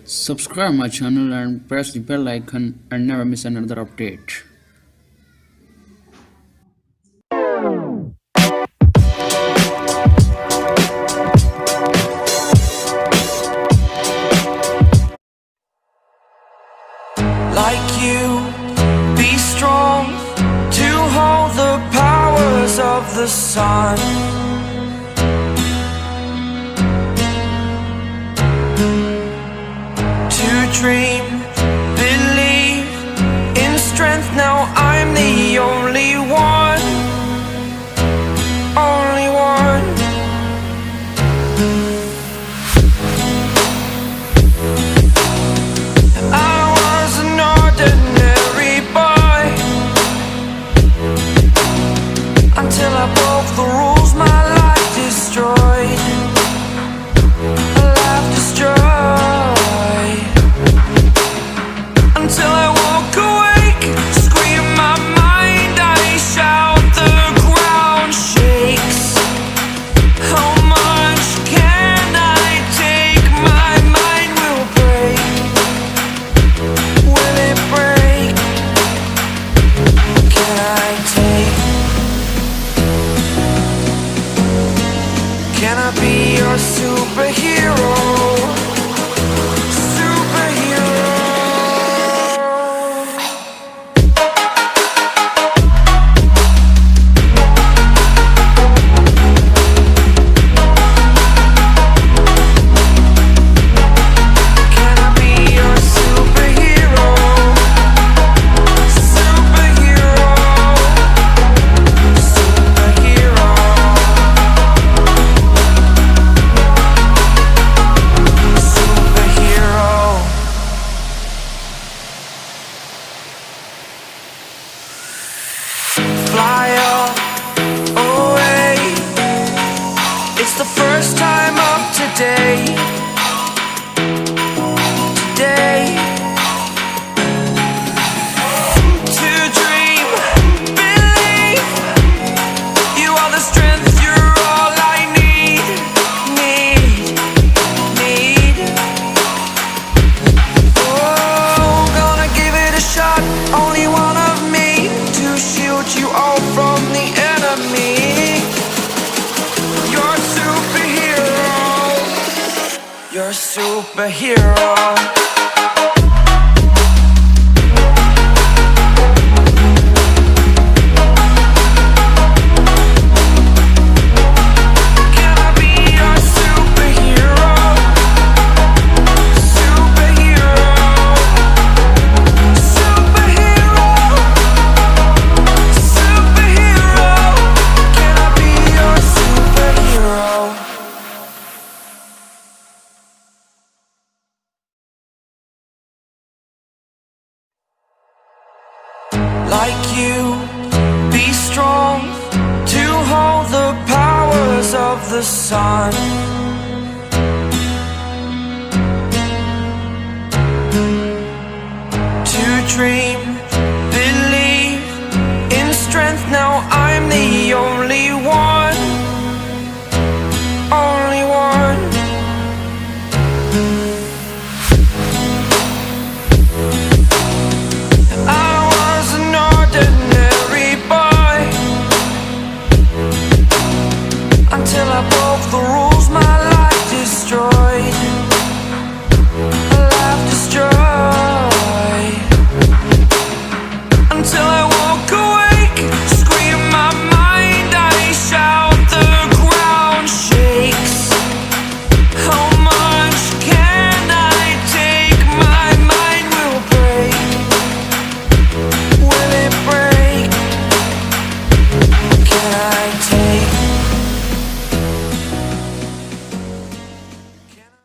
Subscribe my channel and press the bell icon and never miss another update. Like you, be strong to hold the powers of the sun. To dream, believe in strength. Now I'm the only one, only one. I was an ordinary boy until I broke the rules. My life destroyed, a life destroyed. Until I woke awake, scream my mind, I shout, the ground shakes. How much can I take? My mind will break. Will it break? Can I take? Can I be your superhero? Fly away. It's the first time of today. Today. To dream, believe. You are the strength, you're all I need. Need. Oh, gonna give it a shot. Only one of me to shield you all from the enemy. You're a superhero. You're a superhero. Can I be your superhero? Superhero. Superhero. Superhero. Can I be your superhero? Like you, be strong to hold the powers of the sun. To dream,